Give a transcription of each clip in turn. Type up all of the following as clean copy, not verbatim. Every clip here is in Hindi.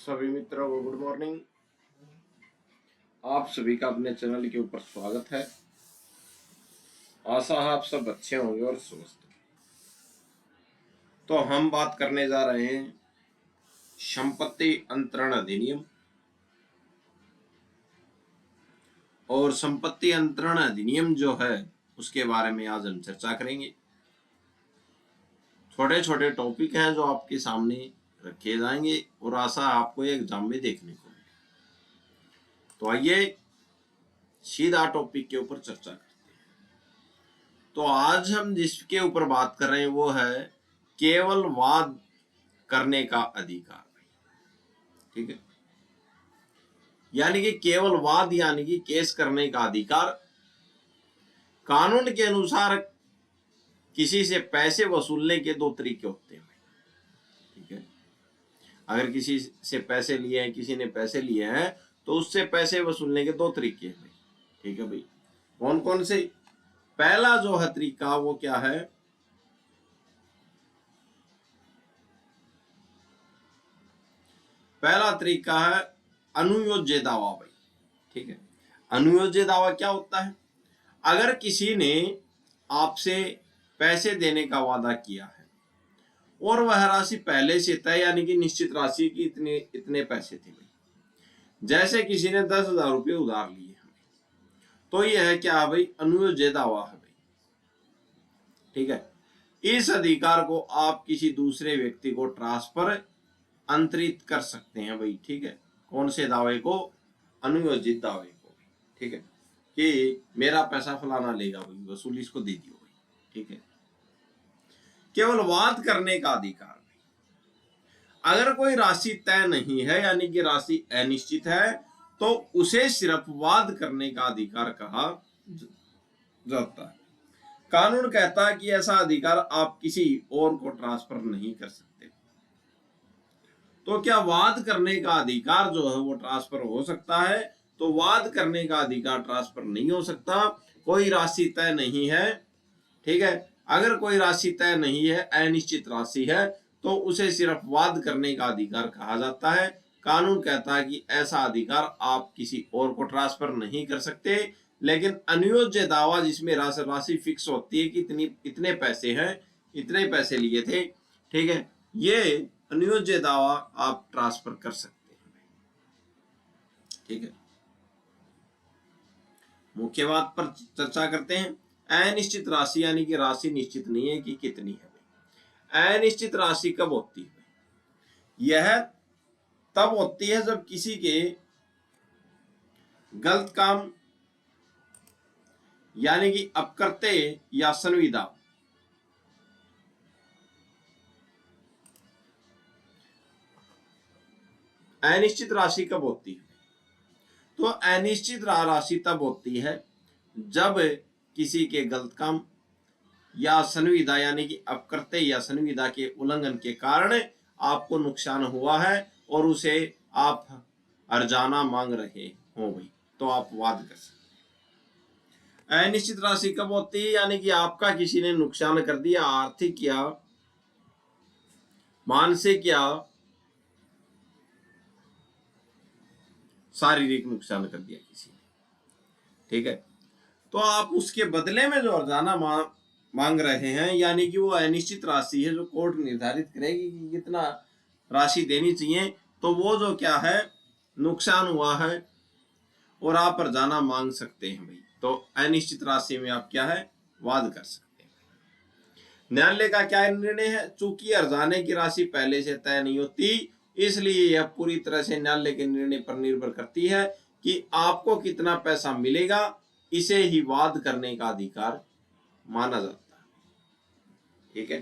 सभी मित्रों को गुड मॉर्निंग। आप सभी का अपने चैनल के ऊपर स्वागत है। आशा है आप सब अच्छे होंगे और स्वस्थ। तो हम बात करने जा रहे हैं संपत्ति अंतरण अधिनियम। और संपत्ति अंतरण अधिनियम जो है उसके बारे में आज हम चर्चा करेंगे। छोटे छोटे टॉपिक हैं जो आपके सामने रखे जाएंगे और आशा आपको एग्जाम में देखने को मिले। तो आइए सीधा टॉपिक के ऊपर चर्चा करते हैं। तो आज हम जिसके ऊपर बात कर रहे हैं वो है केवल वाद करने का अधिकार। ठीक है, यानी कि केवल वाद यानी कि केस करने का अधिकार। कानून के अनुसार किसी से पैसे वसूलने के दो तरीके होते हैं। ठीक है, अगर किसी से पैसे लिए हैं, किसी ने पैसे लिए हैं तो उससे पैसे वसूलने के दो तरीके हैं। ठीक है भाई, कौन कौन से? पहला जो है तरीका वो क्या है? पहला तरीका है अनुयोज्य दावा भाई। ठीक है, अनुयोज्य दावा क्या होता है? अगर किसी ने आपसे पैसे देने का वादा किया है और वह राशि पहले से तय यानी कि निश्चित राशि की इतने पैसे थे भाई। जैसे किसी ने 10,000 रुपये उधार लिए हमें, तो यह है क्या है भाई? अनुयोज्य दावा है भाई। ठीक है, इस अधिकार को आप किसी दूसरे व्यक्ति को ट्रांसफर अंतरित कर सकते हैं भाई। ठीक है, कौन से दावे को? अनुयोजित दावे को। ठीक है, कि मेरा पैसा फलाना लेगा भाई, वसूली इसको दे दियो भाई। ठीक है, केवल वाद करने का अधिकार। अगर कोई राशि तय नहीं है यानी कि राशि अनिश्चित है तो उसे सिर्फ वाद करने का अधिकार कहा जाता है। कानून कहता है कि ऐसा अधिकार आप किसी और को ट्रांसफर नहीं कर सकते। तो क्या वाद करने का अधिकार जो है वो ट्रांसफर हो सकता है? तो वाद करने का अधिकार ट्रांसफर नहीं हो सकता। कोई राशि तय नहीं है। ठीक है, अगर कोई राशि तय नहीं है, अनिश्चित राशि है, तो उसे सिर्फ वाद करने का अधिकार कहा जाता है। कानून कहता है कि ऐसा अधिकार आप किसी और को ट्रांसफर नहीं कर सकते। लेकिन अनुयोज्य दावा जिसमें राशि फिक्स होती है कि इतने पैसे हैं, इतने पैसे लिए थे, ठीक है, ये अनुयोज्य दावा आप ट्रांसफर कर सकते हैं। ठीक है, मुख्य बात पर चर्चा करते हैं। अनिश्चित राशि यानी कि राशि निश्चित नहीं है कि कितनी है। अनिश्चित राशि कब होती है? यह तब होती है जब किसी के गलत काम यानी कि अपकृत्य या संविदा अनिश्चित राशि कब होती है? तो अनिश्चित राशि तब होती है जब किसी के गलत काम या संविदा यानी कि अपकृत्य या संविदा के उल्लंघन के कारण आपको नुकसान हुआ है और उसे आप अर्जाना मांग रहे हो भाई, तो आप वाद कर सकते हैं। अनिश्चित राशि कब होती है? यानी कि आपका किसी ने नुकसान कर दिया, आर्थिक या मानसिक या शारीरिक नुकसान कर दिया किसी ने। ठीक है, तो आप उसके बदले में जो अर्जाना मांग रहे हैं यानी कि वो अनिश्चित राशि है जो कोर्ट निर्धारित करेगी कि कितना राशि देनी चाहिए, तो वो जो क्या है, नुकसान हुआ है और आप अर्जाना मांग सकते हैं भाई। तो अनिश्चित राशि में आप क्या है, वाद कर सकते हैं। न्यायालय का क्या निर्णय है? चूंकि अर्जाने की राशि पहले से तय नहीं होती, इसलिए यह पूरी तरह से न्यायालय के निर्णय पर निर्भर करती है कि आपको कितना पैसा मिलेगा। इसे ही वाद करने का अधिकार माना जाता है। ठीक है,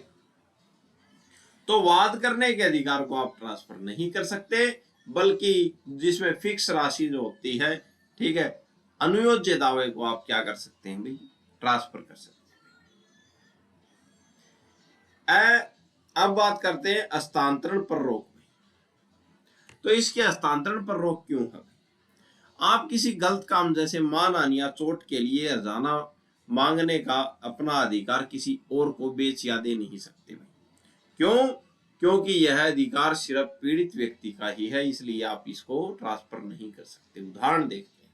तो वाद करने के अधिकार को आप ट्रांसफर नहीं कर सकते, बल्कि जिसमें फिक्स राशि जो होती है, ठीक है, अनुयोज्य दावे को आप क्या कर सकते हैं भाई, ट्रांसफर कर सकते हैं। अब बात करते हैं हस्तांतरण पर रोक। तो इसके हस्तांतरण पर रोक क्यों है? आप किसी गलत काम जैसे मानहान या चोट के लिए अर्जाना मांगने का अपना अधिकार किसी और को बेच या दे नहीं सकते भाई। क्यों? क्योंकि यह अधिकार सिर्फ पीड़ित व्यक्ति का ही है, इसलिए आप इसको ट्रांसफर नहीं कर सकते। उदाहरण देखते हैं।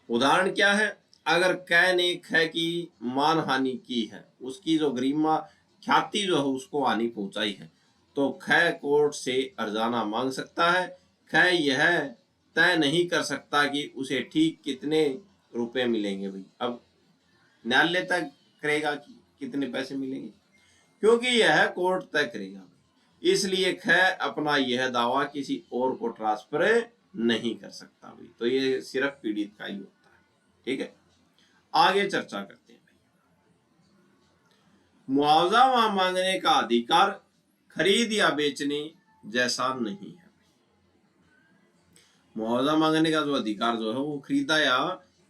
उदाहरण क्या है? अगर कै ने ख की मानहानि की है, उसकी जो गरिमा ख्याति जो है उसको हानि पहुंचाई है, तो ख कोर्ट से अर्जाना मांग सकता है। ख यह तय नहीं कर सकता कि उसे ठीक कितने रुपए मिलेंगे। भाई अब न्यायालय तय करेगा कि कितने पैसे मिलेंगे, क्योंकि यह कोर्ट तय करेगा। इसलिए ख अपना यह दावा किसी और को ट्रांसफर नहीं कर सकता। भाई तो ये सिर्फ पीड़ित का ही होता है। ठीक है, आगे चर्चा करते हैं। मुआवजा मांगने का अधिकार खरीद या बेचने जैसा नहीं है। मुआवजा मांगने का जो अधिकार जो है वो खरीदा या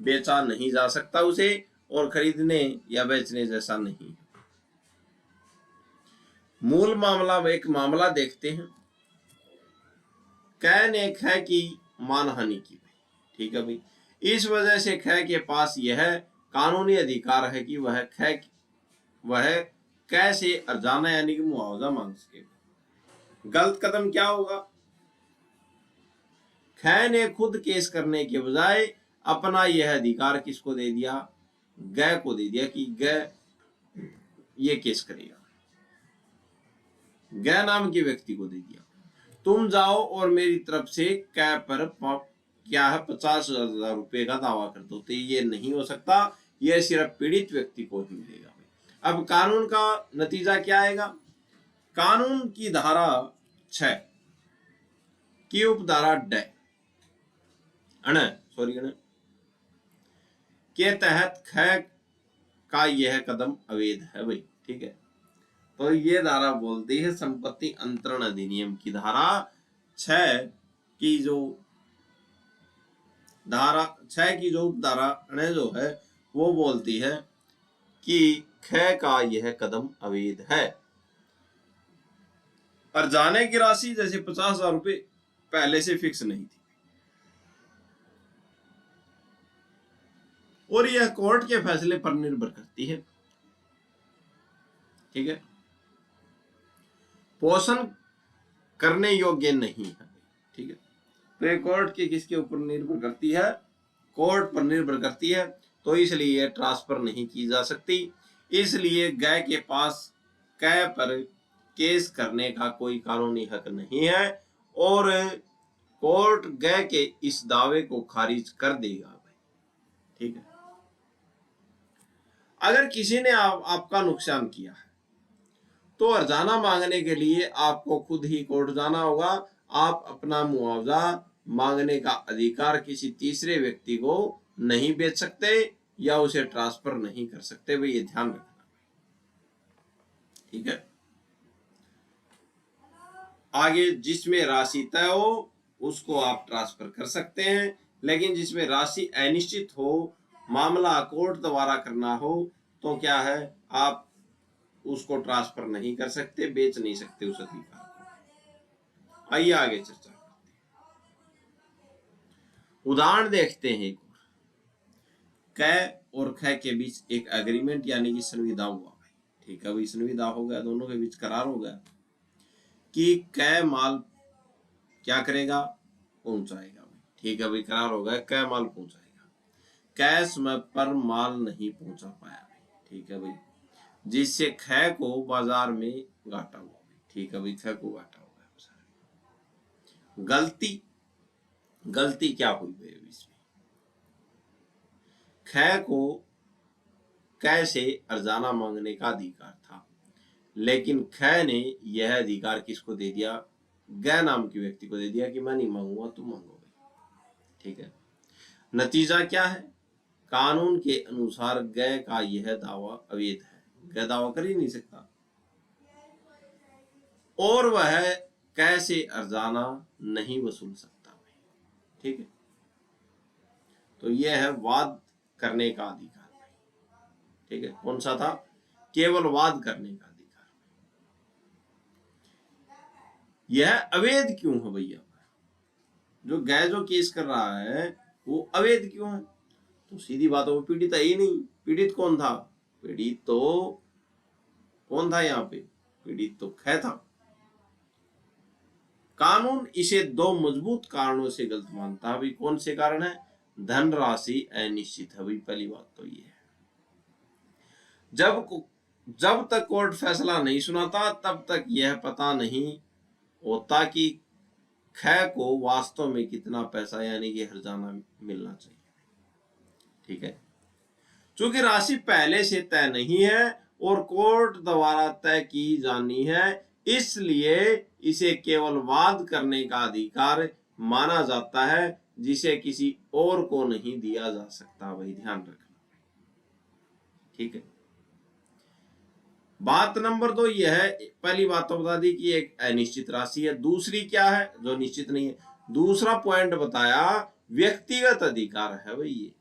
बेचा नहीं जा सकता उसे, और खरीदने या बेचने जैसा नहीं है। मूल मामला, एक मामला देखते हैं। कै ने ख की मानहानि की। ठीक है भाई, इस वजह से ख के पास यह कानूनी अधिकार है कि वह कै से अर्जाना यानी कि मुआवजा मांग सके। गलत कदम क्या होगा? ख ने खुद केस करने के बजाय अपना यह अधिकार किसको दे दिया? ग को दे दिया कि ग ये केस करेगा। ग नाम के व्यक्ति को दे दिया, तुम जाओ और मेरी तरफ से कै पर क्या है 50,000 रुपए का दावा कर दो। तो ये नहीं हो सकता, यह सिर्फ पीड़ित व्यक्ति को ही मिलेगा। अब कानून का नतीजा क्या आएगा? कानून की धारा 6 की उपधारा ड के तहत ख का यह कदम अवैध है। भाई ठीक है, तो ये धारा बोलती है संपत्ति अंतरण अधिनियम की धारा 6 की जो धारा 6 की जो उपधारा जो है वो बोलती है कि ख का यह कदम अवैध है। अर्जाने की राशि जैसे 50,000 रुपए पहले से फिक्स नहीं थी, और यह कोर्ट के फैसले पर निर्भर करती है। ठीक है, पोषण करने योग्य नहीं है। ठीक है, तो ये कोर्ट के किसके ऊपर निर्भर करती है? कोर्ट पर निर्भर करती है, तो इसलिए यह ट्रांसफर नहीं की जा सकती। इसलिए ग के पास कै पर केस करने का कोई कानूनी हक नहीं है, और कोर्ट ग के इस दावे को खारिज कर देगा। भाई ठीक है, अगर किसी ने आपका नुकसान किया है तो अर्जाना मांगने के लिए आपको खुद ही कोर्ट जाना होगा। आप अपना मुआवजा मांगने का अधिकार किसी तीसरे व्यक्ति को नहीं बेच सकते या उसे ट्रांसफर नहीं कर सकते। भाई ये ध्यान रखना। ठीक है, आगे जिसमें राशि तय हो उसको आप ट्रांसफर कर सकते हैं, लेकिन जिसमें राशि अनिश्चित हो, मामला कोर्ट द्वारा करना हो, तो क्या है, आप उसको ट्रांसफर नहीं कर सकते, बेच नहीं सकते उस अधिकार को। आइए आगे चर्चा करते हैं। उदाहरण देखते हैं। एक और कै और ख के बीच एक एग्रीमेंट यानी कि संविदा हुआ। भाई ठीक है, भाई संविदा हो गया, दोनों के बीच करार हो गया कि कै माल क्या करेगा? पहुंचाएगा। ठीक है भाई, करार हो गया, कै माल पहुंचाएगा। कै समय पर माल नहीं पहुंचा पाया। ठीक है भाई, जिससे ख को बाजार में घाटा हुआ। ठीक है भाई, ख को घाटा हो गया। गलती क्या हुई भाई? इसमें ख को कै से अर्जाना मांगने का अधिकार था, लेकिन ख ने यह अधिकार किसको दे दिया? ग नाम के व्यक्ति को दे दिया कि मैं नहीं मांगूंगा, तुम मांगो। ठीक है, नतीजा क्या है? कानून के अनुसार ग का यह दावा अवैध है। ग दावा कर ही नहीं सकता, और वह कैसे अर्जाना नहीं वसूल सकता। ठीक है, तो यह है वाद करने का अधिकार। ठीक है, कौन सा था? केवल वाद करने का अधिकार। यह अवैध क्यों है भैया? जो जो केस कर रहा है वो अवैध क्यों है? तो सीधी बात है, वो पीड़ित है ही नहीं। पीड़ित कौन था? पीड़ित तो कौन था यहाँ पे? पीड़ित तो ख था। कानून इसे दो मजबूत कारणों से गलत मानता है। भाई कौन से कारण है? धनराशि अनिश्चित है। भाई पहली बात तो ये है, जब तक कोर्ट फैसला नहीं सुनाता तब तक यह पता नहीं होता कि ख को वास्तव में कितना पैसा यानी कि हर्जाना मिलना चाहिए। ठीक है, चूंकि राशि पहले से तय नहीं है और कोर्ट द्वारा तय की जानी है, इसलिए इसे केवल वाद करने का अधिकार माना जाता है, जिसे किसी और को नहीं दिया जा सकता। भाई ध्यान रखना। ठीक है, बात नंबर 2 यह है, पहली बात तो बता दी कि एक अनिश्चित राशि है। दूसरी क्या है? जो निश्चित नहीं है। दूसरा पॉइंट बताया व्यक्तिगत अधिकार है। भाई ये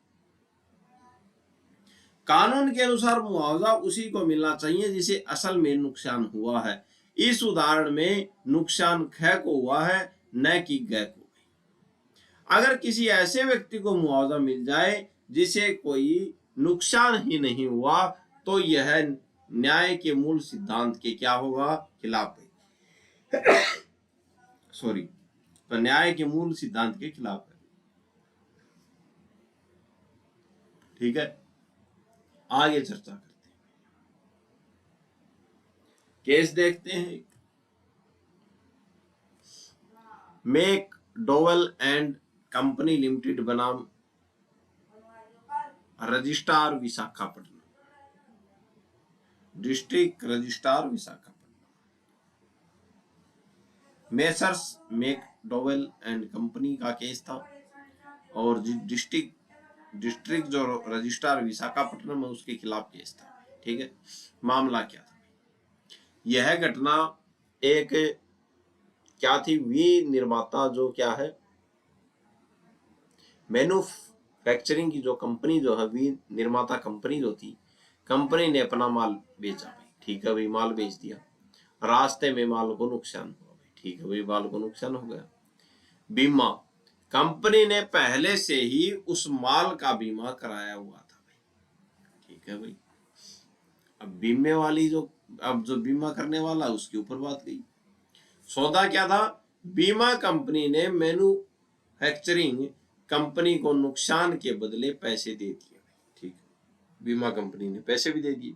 कानून के अनुसार मुआवजा उसी को मिलना चाहिए जिसे असल में नुकसान हुआ है। इस उदाहरण में नुकसान ख को हुआ है, न कि ग को। अगर किसी ऐसे व्यक्ति को मुआवजा मिल जाए जिसे कोई नुकसान ही नहीं हुआ, तो यह न्याय के मूल सिद्धांत के क्या होगा? खिलाफ है। सॉरी, तो न्याय के मूल सिद्धांत के खिलाफ है। ठीक है, आगे चर्चा करते हैं। केस देखते हैं। मैकडॉवेल एंड कंपनी लिमिटेड बनाम registrar Visakhapatnam, district registrar Visakhapatnam. Messrs McDowell and company का केस था और डिस्ट्रिक्ट जो रजिस्ट्रार विशाखापट्टनम है उसके खिलाफ केस था। ठीक है, मामला क्या था? यह घटना एक क्या थी? निर्माता जो क्या है, मैन्युफैक्चरिंग की जो कंपनी जो है, निर्माता कंपनी जो थी, कंपनी ने अपना माल बेचा। भाई ठीक है, भाई माल बेच दिया, रास्ते में माल को नुकसान हुआ। भाई ठीक है, भाई माल को नुकसान हो गया। बीमा, कंपनी ने पहले से ही उस माल का बीमा कराया हुआ था। भाई ठीक है, भाई अब बीमे वाली जो बीमा करने वाला उसके ऊपर बात गई। सौदा क्या था? बीमा कंपनी ने मैन्युफैक्चरिंग कंपनी को नुकसान के बदले पैसे दे दिए। ठीक है, बीमा कंपनी ने पैसे भी दे दिए।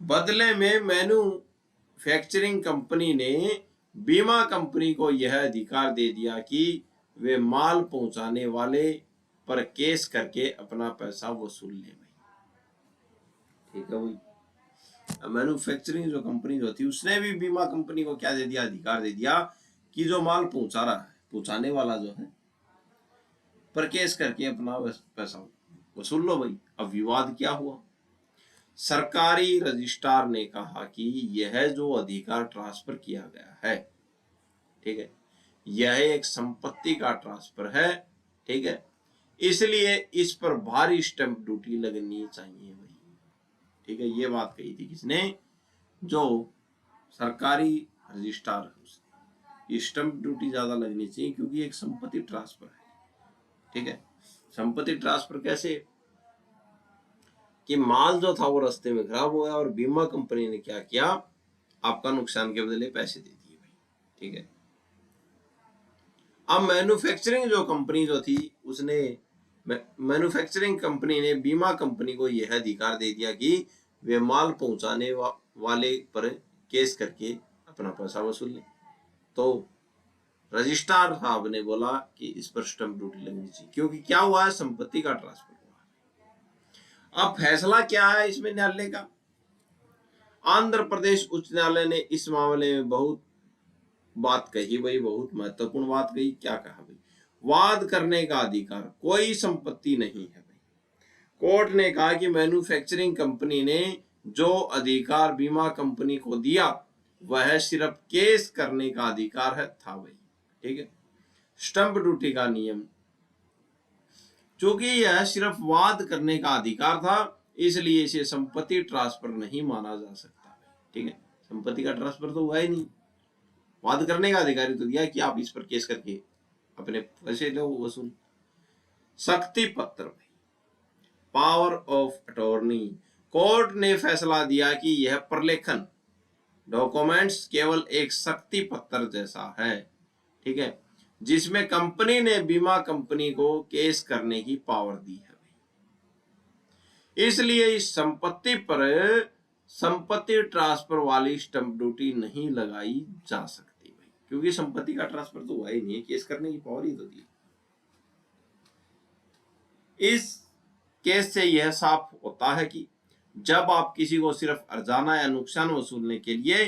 बदले में मैन्युफैक्चरिंग कंपनी ने बीमा कंपनी को यह अधिकार दे दिया कि वे माल पहुंचाने वाले पर केस करके अपना पैसा वसूल ले। ठीक है, वही मैन्युफैक्चरिंग जो कंपनी जो थी उसने भी बीमा कंपनी को क्या दे दिया? अधिकार दे दिया कि जो माल पहुंचा रहा है, पहुंचाने वाला जो है, पर केस करके अपना पैसा वसूल लो। भाई अब विवाद क्या हुआ? सरकारी रजिस्ट्रार ने कहा कि यह जो अधिकार ट्रांसफर किया गया है, ठीक है, यह एक संपत्ति का ट्रांसफर है। ठीक है, इसलिए इस पर भारी स्टैंप ड्यूटी लगनी चाहिए। भाई ठीक है, ये बात कही थी किसने? जो सरकारी रजिस्ट्रार है उसने। स्टैंप ड्यूटी ज्यादा लगनी चाहिए क्योंकि एक संपत्ति ट्रांसफर है। ठीक है, संपत्ति ट्रांसफर कैसे? कि माल जो था वो रास्ते में खराब हो गया और बीमा कंपनी ने क्या किया? आपका नुकसान के बदले पैसे दे दिए। भाई ठीक है, अब मैन्युफैक्चरिंग जो कंपनी जो थी उसने मैन्युफैक्चरिंग कंपनी ने बीमा कंपनी को यह अधिकार दे दिया कि वे माल पहुंचाने वाले पर केस करके अपना पैसा वसूल ले। तो रजिस्ट्रार साहब ने बोला कि इस पर स्टैंप ड्यूटी लगनी चाहिए क्योंकि क्या हुआ है? संपत्ति का ट्रांसफर हुआ। अब फैसला क्या है इसमें न्यायालय का? आंध्र प्रदेश उच्च न्यायालय ने इस मामले में बहुत बात कही। भाई बहुत महत्वपूर्ण बात कही। क्या कहा? भाई वाद करने का अधिकार कोई संपत्ति नहीं है। भाई कोर्ट ने कहा कि मैन्युफैक्चरिंग कंपनी ने जो अधिकार बीमा कंपनी को दिया वह सिर्फ केस करने का अधिकार है था। भाई ठीक है, स्टैंप ड्यूटी का नियम, चूंकि यह सिर्फ वाद करने का अधिकार था इसलिए इसे संपत्ति ट्रांसफर नहीं माना जा सकता। ठीक है, संपत्ति का ट्रांसफर तो हुआ ही नहीं, वाद करने का अधिकार तो दिया कि आप इस पर केस करके अपने पैसे लो वसूल। शक्ति पत्र, पावर ऑफ अटॉर्नी, कोर्ट ने फैसला दिया कि यह प्रलेखन डॉक्यूमेंट्स केवल एक शक्ति पत्र जैसा है, ठीक है, जिसमें कंपनी ने बीमा कंपनी को केस करने की पावर दी है। इसलिए इस संपत्ति पर संपत्ति ट्रांसफर वाली स्टंप ड्यूटी नहीं लगाई जा सकती भाई, क्योंकि संपत्ति का ट्रांसफर तो हुआ ही नहीं है, केस करने की पावर ही तो दी। इस केस से यह साफ होता है कि जब आप किसी को सिर्फ अर्जाना या नुकसान वसूलने के लिए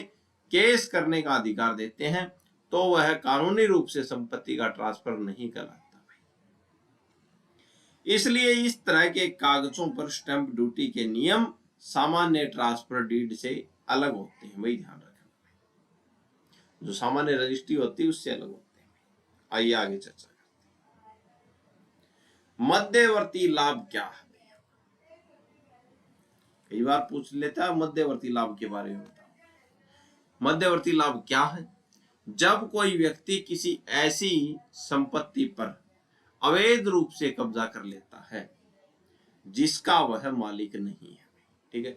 केस करने का अधिकार देते हैं तो वह कानूनी रूप से संपत्ति का ट्रांसफर नहीं कहलाता। इसलिए इस तरह के कागजों पर स्टैंप ड्यूटी के नियम सामान्य ट्रांसफर डीड से अलग होते हैं, वही ध्यान रखना। जो सामान्य रजिस्ट्री होती है उससे अलग होते हैं। आइए आगे चर्चा करते हैं। मध्यवर्ती लाभ क्या है? कई बार पूछ लेता है मध्यवर्ती लाभ के बारे में बताओ। मध्यवर्ती लाभ क्या है? जब कोई व्यक्ति किसी ऐसी संपत्ति पर अवैध रूप से कब्जा कर लेता है जिसका वह मालिक नहीं है, ठीक है,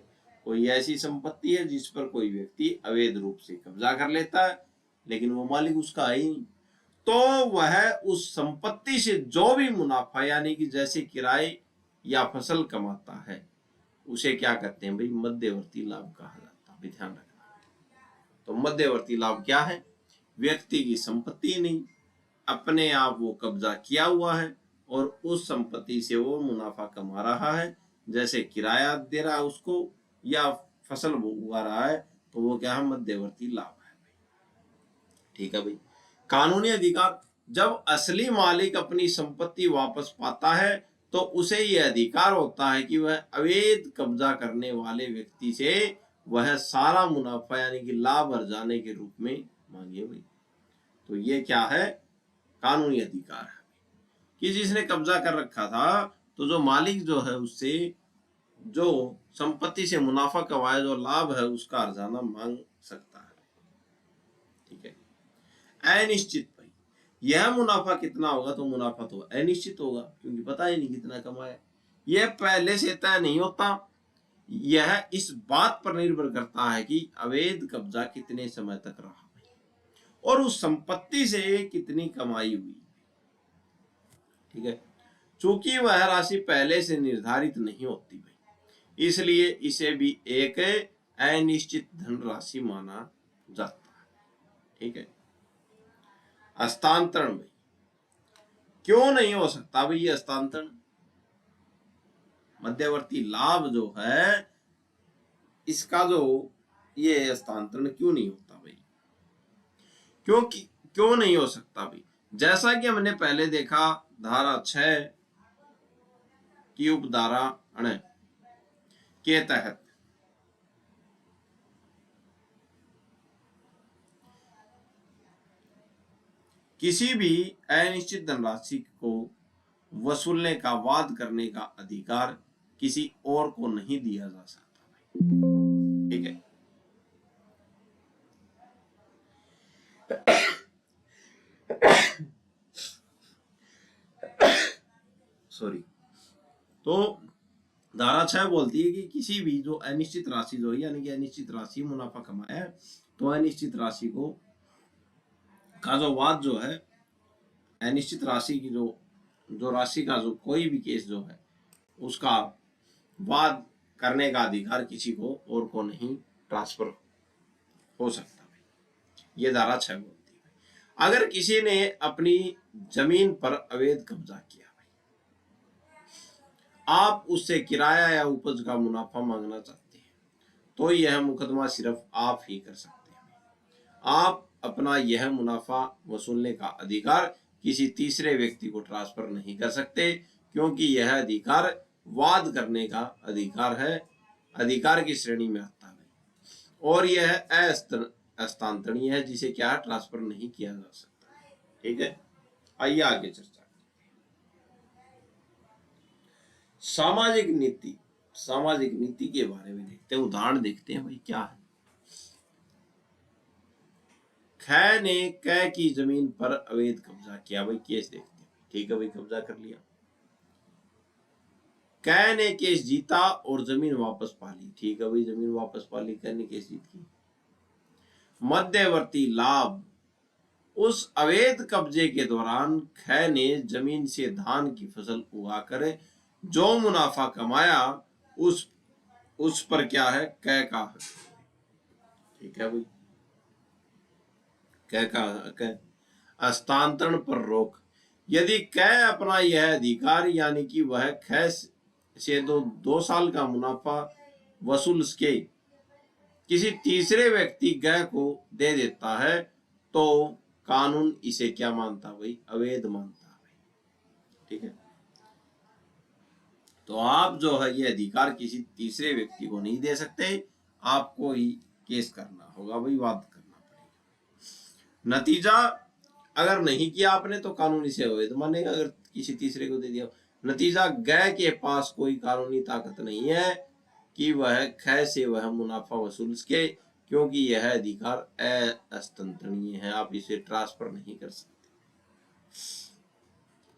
कोई ऐसी संपत्ति है जिस पर कोई व्यक्ति अवैध रूप से कब्जा कर लेता है लेकिन वो मालिक उसका है ही नहीं, तो वह उस संपत्ति से जो भी मुनाफा यानी कि जैसे किराए या फसल कमाता है उसे क्या कहते हैं भाई? मध्यवर्ती लाभ कहा जाता है। ध्यान रखना। तो मध्यवर्ती लाभ क्या है? व्यक्ति की संपत्ति नहीं, अपने आप वो कब्जा किया हुआ है और उस संपत्ति से वो मुनाफा कमा रहा है, जैसे किराया दे रहा है उसको या फसल वो उगा रहा है, तो वो क्या है? मध्यवर्ती लाभ है। ठीक है भाई। कानूनी अधिकार, जब असली मालिक अपनी संपत्ति वापस पाता है तो उसे यह अधिकार होता है कि वह अवैध कब्जा करने वाले व्यक्ति से वह सारा मुनाफा यानी कि लाभ अर्जाने के रूप में मांगे भाई। तो ये क्या है? कानूनी अधिकार है कि जिसने कब्जा कर रखा था तो जो मालिक जो है उससे जो संपत्ति से मुनाफा कमाया जो लाभ है उसका अर्जाना मांग सकता है। ठीक है। अनिश्चित भाई, यह मुनाफा कितना होगा? तो मुनाफा तो अनिश्चित होगा क्योंकि पता ही नहीं कितना कमाया। यह पहले से तय नहीं होता, यह इस बात पर निर्भर करता है कि अवैध कब्जा कितने समय तक रहा और उस संपत्ति से कितनी कमाई हुई। ठीक है। चूंकि वह राशि पहले से निर्धारित नहीं होती भाई, इसलिए इसे भी एक अनिश्चित धनराशि माना जाता है। ठीक है। हस्तांतरण भाई क्यों नहीं हो सकता भाई? ये हस्तांतरण मध्यवर्ती लाभ जो है इसका जो ये हस्तांतरण क्यों नहीं होता भाई? क्योंकि क्यों नहीं हो सकता भाई? जैसा कि हमने पहले देखा धारा 6 की उपधारा के तहत किसी भी अनिश्चित धनराशि को वसूलने का वाद करने का अधिकार किसी और को नहीं दिया जा सकता। ठीक है। सॉरी। तो धारा 6 बोलती है कि किसी भी जो अनिश्चित राशि जो है यानी कि अनिश्चित राशि मुनाफा कमाया है तो अनिश्चित राशि को का जो वाद जो है अनिश्चित राशि की जो राशि का जो कोई भी केस जो है उसका वाद करने का अधिकार किसी को और को नहीं ट्रांसफर हो सकता। ये धारा 6 बोलती है। अगर किसी ने अपनी जमीन पर अवैध कब्जा किया, आप उससे किराया या उपज का मुनाफा मांगना चाहते हैं तो यह मुकदमा सिर्फ आप ही कर सकते हैं। आप अपना यह मुनाफा वसूलने का अधिकार किसी तीसरे व्यक्ति को ट्रांसफर नहीं कर सकते क्योंकि यह अधिकार वाद करने का अधिकार है, अधिकार की श्रेणी में आता है और यह हस्तांतरणीय है जिसे क्या ट्रांसफर नहीं किया जा सकता। ठीक है। आइए आगे चर्चा। सामाजिक नीति, सामाजिक नीति के बारे में देखते हैं, उदाहरण देखते हैं भाई क्या है। ख ने क की जमीन पर अवैध कब्जा किया भाई, केस देखते हैं। ठीक है भाई, कब्जा कर लिया। कै ने केस जीता और जमीन वापस पा ली। ठीक है भाई, जमीन वापस पा ली, कै ने केस जीत की। मध्यवर्ती लाभ, उस अवैध कब्जे के दौरान कै ने जमीन से धान की फसल उगाकर जो मुनाफा कमाया उस पर क्या है, कै का हक। ठीक है भाई, कै का हक है। हस्तांतरण पर रोक, यदि कै अपना यह अधिकार यानी कि वह कै से 2 साल का मुनाफा वसूल के किसी तीसरे व्यक्ति कै को दे देता है तो कानून इसे क्या मानता भाई, अवैध मानता है। ठीक है, तो आप जो है ये अधिकार किसी तीसरे व्यक्ति को नहीं दे सकते, आपको ही केस करना होगा भाई, वाद करना पड़ेगा। नतीजा, अगर नहीं किया आपने तो कानून इसे अवैध मानेगा, अगर किसी तीसरे को दे दिया। नतीजा, कै के पास कोई कानूनी ताकत नहीं है कि वह कै से वह मुनाफा वसूल सके, क्योंकि यह अधिकार अहस्तांतरणीय है, आप इसे ट्रांसफर नहीं कर सकते।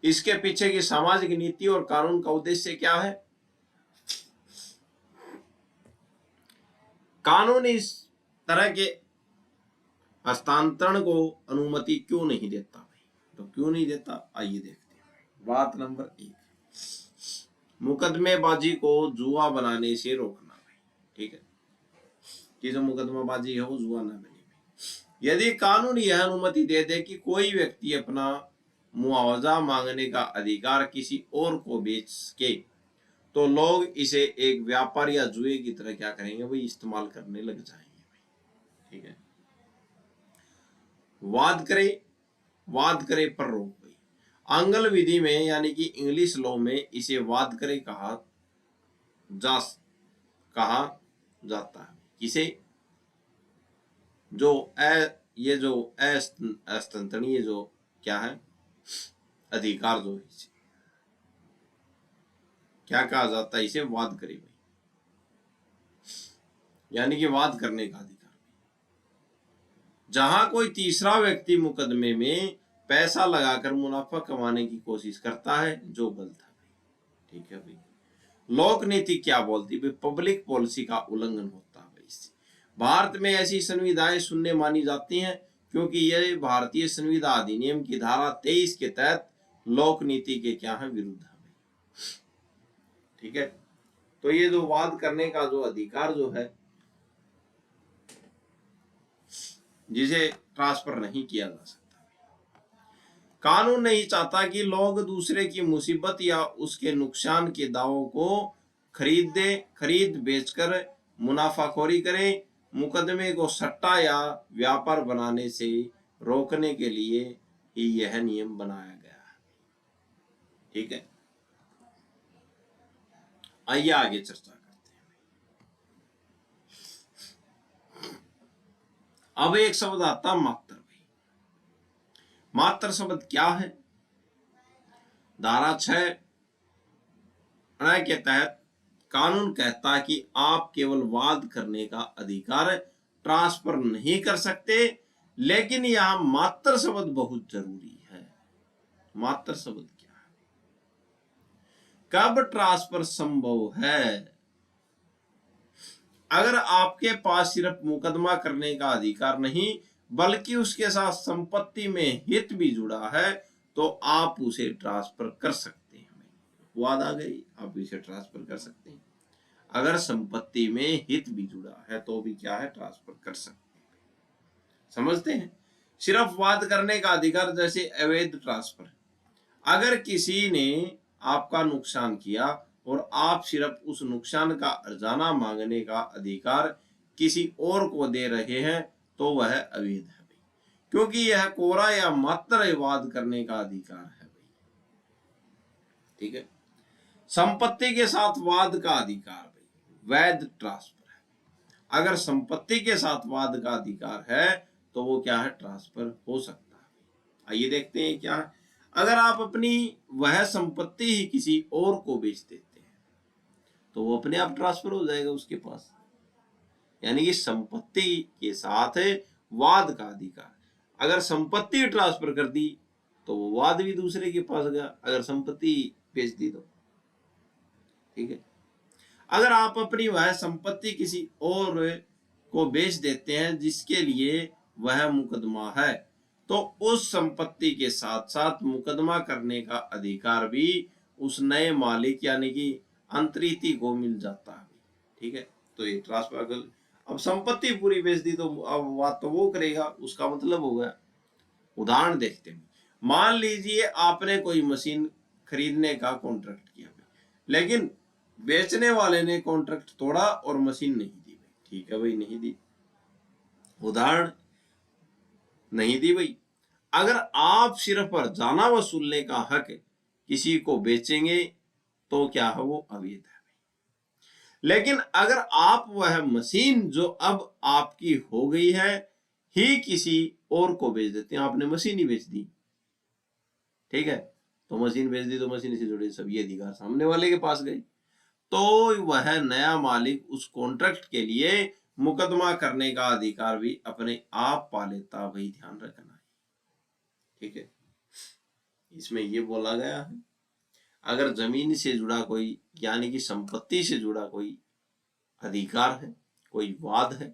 इसके पीछे की सामाजिक नीति और कानून का उद्देश्य क्या है? कानून इस तरह के हस्तांतरण को अनुमति क्यों नहीं देता भाई? तो क्यों नहीं देता, आइए देखते हैं। बात नंबर 1, मुकदमेबाजी को जुआ बनाने से रोकना भाई। ठीक है, कि जो मुकदमेबाजी है वो जुआ ना बने। यदि कानून यह अनुमति दे दे कि कोई व्यक्ति अपना मुआवजा मांगने का अधिकार किसी और को बेच के, तो लोग इसे एक व्यापार या जुए की तरह क्या करेंगे भाई, इस्तेमाल करने लग जाएंगे भाई। ठीक है, वाद करे पर रोक भाई। आंग्ल विधि में यानी कि इंग्लिश लॉ में इसे वाद करे कहा जाता है। किसे? ये जो अहस्तांतरणीय जो क्या है अधिकार, जो इसे क्या कहा जाता है, इसे वाद करे भाई, यानी कि वाद करने का अधिकार। जहां कोई तीसरा व्यक्ति मुकदमे में पैसा लगाकर मुनाफा कमाने की कोशिश करता है, जो गलत है भाई। ठीक है भाई, लोक नीति क्या बोलती है? पब्लिक पॉलिसी का उल्लंघन होता है भाई इससे। भारत में ऐसी संविधाएं शून्य मानी जाती हैं क्योंकि यह भारतीय संविधा अधिनियम की धारा 23 के तहत लोक नीति के क्या है, विरुद्ध है। ठीक है, तो ये जो वाद करने का जो अधिकार जो है, जिसे ट्रांसफर नहीं किया जा सकता। कानून नहीं चाहता कि लोग दूसरे की मुसीबत या उसके नुकसान के दावों को खरीद बेचकर मुनाफाखोरी करें। मुकदमे को सट्टा या व्यापार बनाने से रोकने के लिए ही यह नियम बनाया गया है। ठीक है, आइए आगे चर्चा करते हैं। अब एक शब्द आता मात्र भाई। मात्र शब्द क्या है? धारा 6 के तहत कानून कहता है कि आप केवल वाद करने का अधिकार ट्रांसफर नहीं कर सकते, लेकिन यहां मात्र शब्द बहुत जरूरी है। मात्र शब्द क्या है? कब ट्रांसफर संभव है? अगर आपके पास सिर्फ मुकदमा करने का अधिकार नहीं बल्कि उसके साथ संपत्ति में हित भी जुड़ा है, तो आप उसे ट्रांसफर कर सकते हैं। वाद आ गई, आप इसे ट्रांसफर कर सकते हैं। अगर संपत्ति में हित भी जुड़ा है तो भी क्या है, ट्रांसफर कर सकते हैं। समझते हैं? सिर्फ वाद करने का अधिकार जैसे अवैध ट्रांसफर। अगर किसी ने आपका नुकसान किया और आप सिर्फ उस नुकसान का अर्जाना मांगने का अधिकार किसी और को दे रहे हैं तो वह अवैध है भाई, क्योंकि यह कोरा या मात्र वाद करने का अधिकार है भाई। ठीक है, संपत्ति के साथ वाद का अधिकार भाई वैध ट्रांसफर है। अगर संपत्ति के साथ वाद का अधिकार है तो वो क्या है, ट्रांसफर हो सकता है। आइए देखते हैं क्या है। अगर आप अपनी वह संपत्ति ही किसी और को बेच देते हैं तो वो अपने आप ट्रांसफर हो जाएगा उसके पास। यानी कि संपत्ति के साथ वाद का अधिकार। अगर संपत्ति ट्रांसफर कर दी तो वो वाद भी दूसरे के पास गया, अगर संपत्ति बेच दी तो। ठीक है। अगर आप अपनी वह संपत्ति किसी और को बेच देते हैं जिसके लिए वह मुकदमा है, तो उस संपत्ति के साथ साथ मुकदमा करने का अधिकार भी उस नए मालिक यानी कि अंतरीति को मिल जाता है। ठीक है, तो ये ट्रांसफर। अब संपत्ति पूरी बेच दी तो अब बात तो वो करेगा, उसका मतलब हो गया। उदाहरण देखते हैं, मान लीजिए आपने कोई मशीन खरीदने का कॉन्ट्रैक्ट किया, लेकिन बेचने वाले ने कॉन्ट्रैक्ट तोड़ा और मशीन नहीं दी भाई। ठीक है भाई, नहीं दी, उदाहरण नहीं दी भाई। अगर आप सिर्फ जाना वसूलने का हक किसी को बेचेंगे तो क्या है, वो अवैध है भाई। लेकिन अगर आप वह मशीन जो अब आपकी हो गई है ही किसी और को बेच देते हैं, आपने मशीन ही बेच दी, ठीक है, तो मशीन बेच दी तो मशीन से जुड़े सभी अधिकार सामने वाले के पास गए, तो वह नया मालिक उस कॉन्ट्रैक्ट के लिए मुकदमा करने का अधिकार भी अपने आप पा लेता। वही ध्यान रखना है। ठीक है, इसमें ये बोला गया है, अगर जमीन से जुड़ा कोई यानी कि संपत्ति से जुड़ा कोई अधिकार है, कोई वाद है,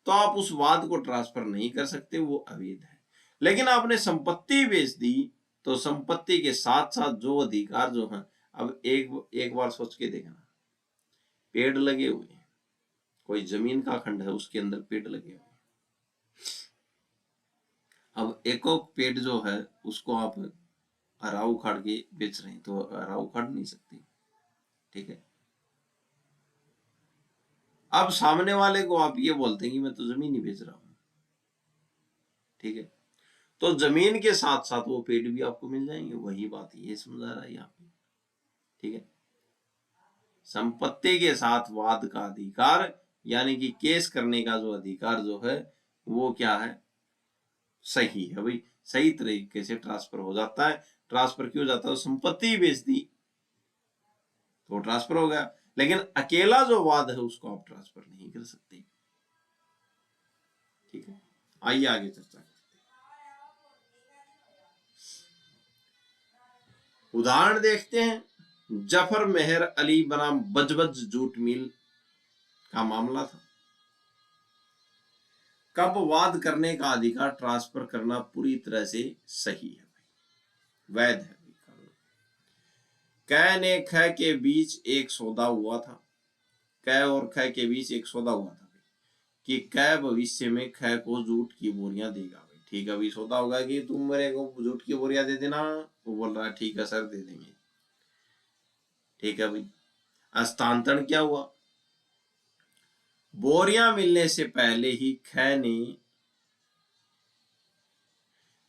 तो आप उस वाद को ट्रांसफर नहीं कर सकते, वो अवैध है। लेकिन आपने संपत्ति बेच दी तो संपत्ति के साथ साथ जो अधिकार जो है, अब एक बार सोच के देखना, पेड़ लगे हुए हैं, कोई जमीन का खंड है, उसके अंदर पेड़ लगे हुए हैं। अब एक पेड़ जो है उसको आप हरा उखाड़ के बेच रहे हैं, तो हरा उखाड़ नहीं सकते। ठीक है, अब सामने वाले को आप ये बोलते हैं कि मैं तो जमीन ही बेच रहा हूं। ठीक है, तो जमीन के साथ साथ वो पेड़ भी आपको मिल जाएंगे। वही बात ये समझा रहा है यहाँ पे। ठीक है, संपत्ति के साथ वाद का अधिकार यानी कि केस करने का जो अधिकार जो है वो क्या है, सही है भाई, सही तरीके से ट्रांसफर हो जाता है। ट्रांसफर क्यों जाता है, संपत्ति बेच दी तो ट्रांसफर हो गया, लेकिन अकेला जो वाद है उसको आप ट्रांसफर नहीं कर सकते। ठीक है, आइए आगे चर्चा करते हैं। उदाहरण देखते हैं, जफर मेहर अली बनाम बजबज जूट मिल का मामला था। कब वाद करने का अधिकार ट्रांसफर करना पूरी तरह से सही है भाई, वैध है। कै ने ख के बीच एक सौदा हुआ था, कै और ख के बीच एक सौदा हुआ था कि कै भविष्य में ख को जूट की बोरियां देगा भाई। ठीक है, अभी सौदा होगा कि तुम मेरे को जूट की बोरियां दे देना, वो बोल रहा है ठीक है सर दे देंगे। ठीक है भाई, हस्तांतरण क्या हुआ, बोरियां मिलने से पहले ही ख ने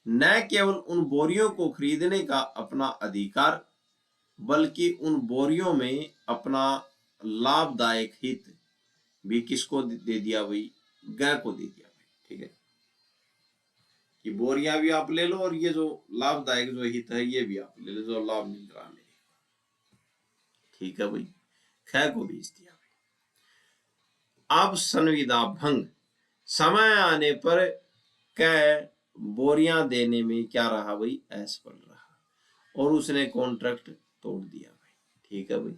न केवल उन बोरियों को खरीदने का अपना अधिकार बल्कि उन बोरियों में अपना लाभदायक हित भी किसको दे दिया भाई, गाय को दे दिया भाई। ठीक है, कि बोरियां भी आप ले लो और ये जो लाभदायक जो हित है ये भी आप ले लो, जो लाभ मिल रहा है मेरे। ठीक है भाई, ख को बेच दिया भाई। अब संविदा भंग, समय आने पर कै बोरियां देने में क्या रहा भाई, असफल रहा और उसने कॉन्ट्रैक्ट तोड़ दिया भाई। ठीक है भाई,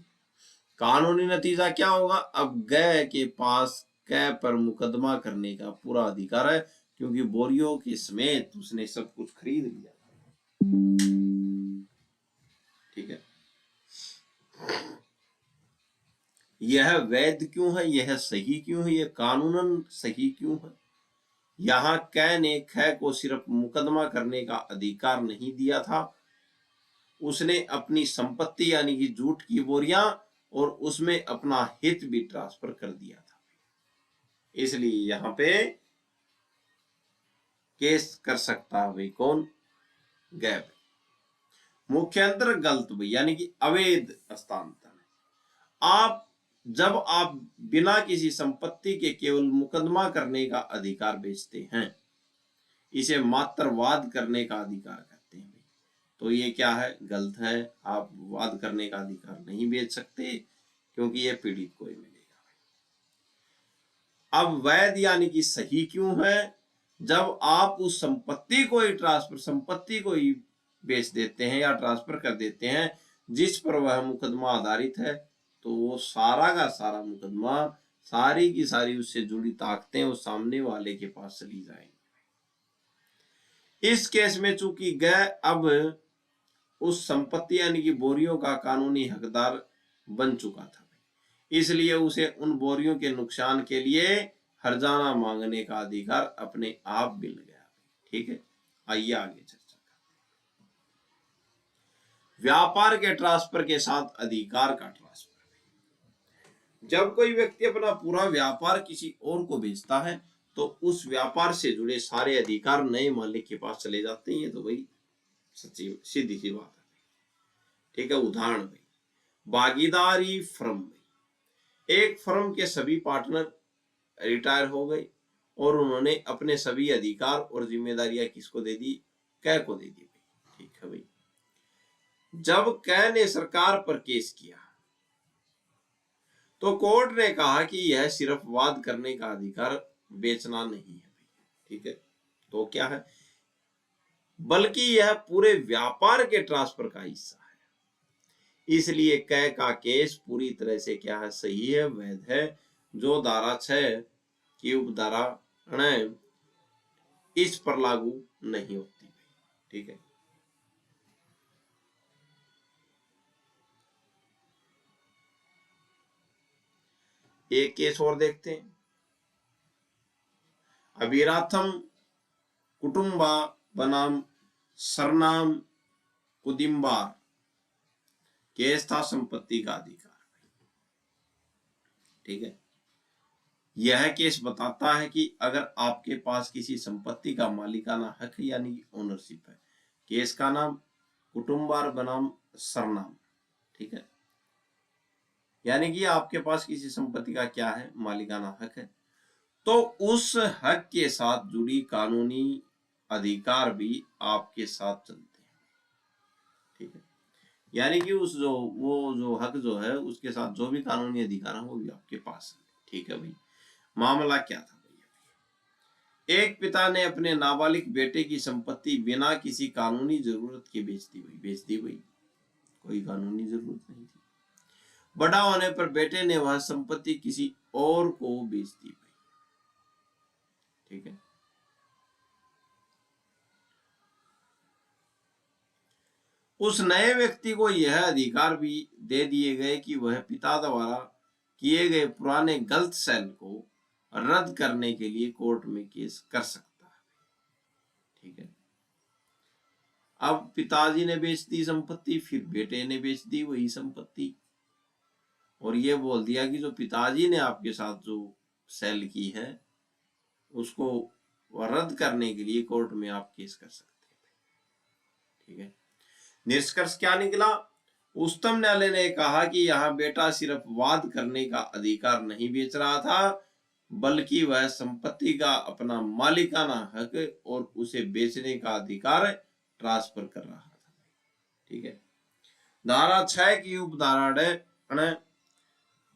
कानूनी नतीजा क्या होगा, अब गै के पास कै पर मुकदमा करने का पूरा अधिकार है क्योंकि बोरियों के समेत उसने सब कुछ खरीद लिया। ठीक है, यह वैध क्यों है, यह सही क्यों है, यह कानूनन सही क्यों है। यहां कै ने ख को सिर्फ मुकदमा करने का अधिकार नहीं दिया था, उसने अपनी संपत्ति यानी कि जूट की बोरियां और उसमें अपना हित भी ट्रांसफर कर दिया था। इसलिए यहां पे केस कर सकता है भाई कौन, गैब। मुख्य अंतर गलत भाई यानी कि अवैध हस्तांतरण। आप जब आप बिना किसी संपत्ति के केवल मुकदमा करने का अधिकार बेचते हैं, इसे मात्र वाद करने का अधिकार कहते हैं। तो ये क्या है, गलत है। आप वाद करने का अधिकार नहीं बेच सकते क्योंकि ये पीड़ित को ही मिलेगा। अब वैध यानी कि सही क्यों है, जब आप उस संपत्ति को ही बेच देते हैं या ट्रांसफर कर देते हैं जिस पर वह मुकदमा आधारित है, तो वो सारा का सारा मुकदमा, सारी की सारी उससे जुड़ी ताकतें उस सामने वाले के पास चली जाएंगी। इस केस में चूंकि गय अब उस संपत्ति यानी कि बोरियों का कानूनी हकदार बन चुका था, इसलिए उसे उन बोरियों के नुकसान के लिए हर्जाना मांगने का अधिकार अपने आप मिल गया। ठीक है, आइए आगे चर्चा करते हैं। व्यापार के ट्रांसफर के साथ अधिकार का ट्रांसफर। जब कोई व्यक्ति अपना पूरा व्यापार किसी और को बेचता है, तो उस व्यापार से जुड़े सारे अधिकार नए मालिक के पास चले जाते हैं। ये तो भाई सच्ची सीधी सी बात है। ठीक है, उदाहरण भाई, भागीदारी फर्म में एक फर्म के सभी पार्टनर रिटायर हो गए और उन्होंने अपने सभी अधिकार और जिम्मेदारियां किसको दे दी? कै को दे दी भाई। ठीक है भाई, जब कै ने सरकार पर केस किया, तो कोर्ट ने कहा कि यह सिर्फ वाद करने का अधिकार, बेचना नहीं है भाई। ठीक है, तो क्या है, बल्कि यह पूरे व्यापार के ट्रांसफर का हिस्सा है। इसलिए कै का केस पूरी तरह से क्या है? सही है, वैध है, जो धारा 6 की उपधारा इस पर लागू नहीं होती। ठीक है, एक केस और देखते हैं। अभिराथम कुटुंबा बनाम सरनाम कुदिम्बार केस था संपत्ति का अधिकार। ठीक है, यह केस बताता है कि अगर आपके पास किसी संपत्ति का मालिकाना हक यानी ओनरशिप है, केस का नाम कुटुंबार बनाम सरनाम। ठीक है, यानी कि आपके पास किसी संपत्ति का क्या है? मालिकाना हक है, तो उस हक के साथ जुड़ी कानूनी अधिकार भी आपके साथ चलते हैं। ठीक है, यानी कि उस जो हक जो है उसके साथ जो भी कानूनी अधिकार है वो भी आपके पास है। ठीक है भाई, मामला क्या था भैया? एक पिता ने अपने नाबालिग बेटे की संपत्ति बिना किसी कानूनी जरूरत के बेच दी भाई। कोई कानूनी जरूरत नहीं थी। बड़ा होने पर बेटे ने वह संपत्ति किसी और को बेच दी भाई। ठीक है, उस नए व्यक्ति को यह अधिकार भी दे दिए गए कि वह पिता द्वारा किए गए पुराने गलत सेल को रद्द करने के लिए कोर्ट में केस कर सकता है। ठीक है, अब पिताजी ने बेच दी संपत्ति, फिर बेटे ने बेच दी वही संपत्ति, और ये बोल दिया कि जो पिताजी ने आपके साथ जो सेल की है उसको रद्द करने के लिए कोर्ट में आप केस कर सकते हैं। ठीक है, निष्कर्ष क्या निकला? उच्चतम न्यायालय ने कहा कि यहाँ बेटा सिर्फ वाद करने का अधिकार नहीं बेच रहा था, बल्कि वह संपत्ति का अपना मालिकाना हक और उसे बेचने का अधिकार ट्रांसफर कर रहा था। ठीक है, धारा 6 की उपधारा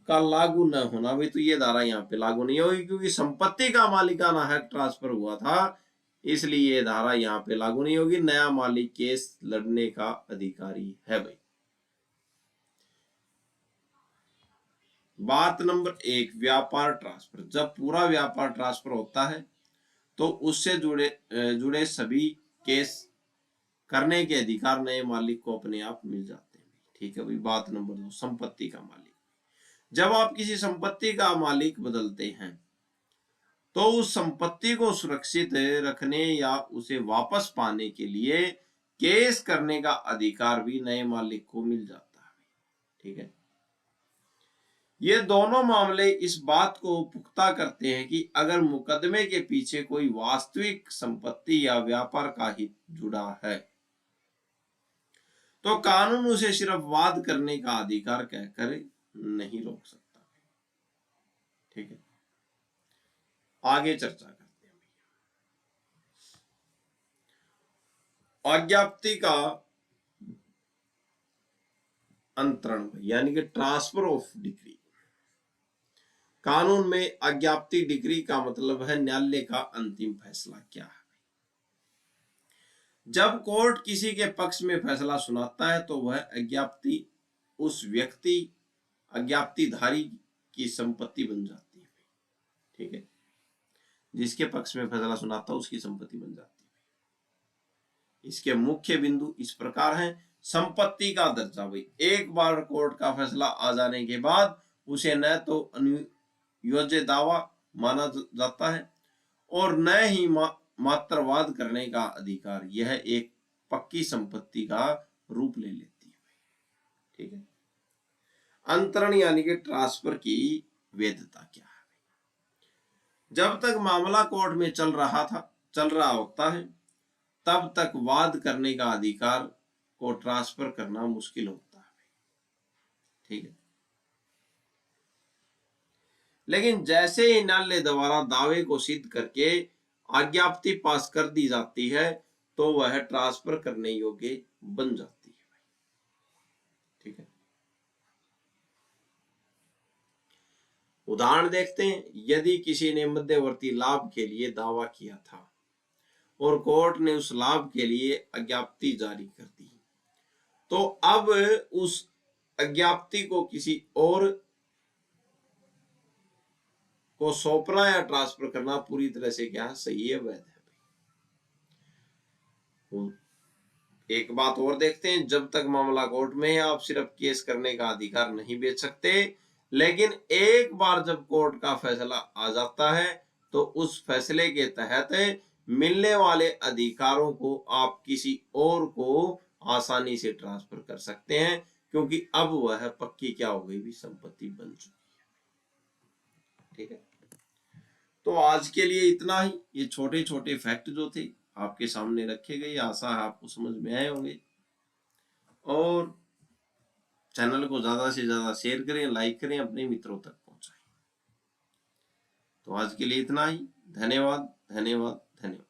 का लागू न होना भी, तो ये धारा यहाँ पे लागू नहीं होगी क्योंकि संपत्ति का मालिकाना हक ट्रांसफर हुआ था, इसलिए ये धारा यहाँ पे लागू नहीं होगी। नया मालिक केस लड़ने का अधिकारी है भाई। बात नंबर 1, व्यापार ट्रांसफर। जब पूरा व्यापार ट्रांसफर होता है तो उससे जुड़े सभी केस करने के अधिकार नए मालिक को अपने आप मिल जाते हैं। ठीक है भाई, बात नंबर 2, संपत्ति का मालिक। जब आप किसी संपत्ति का मालिक बदलते हैं तो उस संपत्ति को सुरक्षित रखने या उसे वापस पाने के लिए केस करने का अधिकार भी नए मालिक को मिल जाता है। ठीक है, ये दोनों मामले इस बात को पुख्ता करते हैं कि अगर मुकदमे के पीछे कोई वास्तविक संपत्ति या व्यापार का हित जुड़ा है तो कानून उसे सिर्फ वाद करने का अधिकार कहकर नहीं रोक सकता। ठीक है, आगे चर्चा करते हैं। अज्ञाप्ति का अंतरण यानी कि ट्रांसफर ऑफ डिग्री। कानून में अज्ञाप्ति डिग्री का मतलब है न्यायालय का अंतिम फैसला क्या है। जब कोर्ट किसी के पक्ष में फैसला सुनाता है तो वह अज्ञाप्ति उस व्यक्ति अज्ञाप्तिधारी की संपत्ति बन जाती है। ठीक है, जिसके पक्ष में फैसला सुनाता उसकी संपत्ति बन जाती है। इसके मुख्य बिंदु इस प्रकार हैं। संपत्ति का दर्जा भाई, एक बार कोर्ट का फैसला आ जाने के बाद उसे न तो अनुयोज्य दावा माना जाता है और न ही मात्रवाद करने का अधिकार। यह एक पक्की संपत्ति का रूप ले लेती है। ठीक है, अंतरण यानी कि ट्रांसफर की वैधता क्या है? जब तक मामला कोर्ट में चल रहा होता है, तब तक वाद करने का अधिकार को ट्रांसफर करना मुश्किल होता है। ठीक है, लेकिन जैसे ही न्यायालय द्वारा दावे को सिद्ध करके आज्ञाप्ति पास कर दी जाती है तो वह ट्रांसफर करने योग्य बन जाती है। ठीक है, उदाहरण देखते हैं। यदि किसी ने मध्यवर्ती लाभ के लिए दावा किया था और कोर्ट ने उस लाभ के लिए अज्ञाप्ति जारी कर दी, तो अब उस अज्ञाप्ति को किसी और को सौंपना या ट्रांसफर करना पूरी तरह से क्या है? सही है, वैध है। एक बात और देखते हैं। जब तक मामला कोर्ट में है आप सिर्फ केस करने का अधिकार नहीं बेच सकते, लेकिन एक बार जब कोर्ट का फैसला आ जाता है तो उस फैसले के तहत मिलने वाले अधिकारों को आप किसी और को आसानी से ट्रांसफर कर सकते हैं, क्योंकि अब वह पक्की क्या हो गई भी? संपत्ति बन चुकी है। ठीक है, तो आज के लिए इतना ही। ये छोटे छोटे फैक्ट जो थे आपके सामने रखे गए, आशा है आपको समझ में आए होंगे। और चैनल को ज्यादा से ज्यादा शेयर करें, लाइक करें, अपने मित्रों तक पहुंचाएं। तो आज के लिए इतना ही। धन्यवाद, धन्यवाद, धन्यवाद।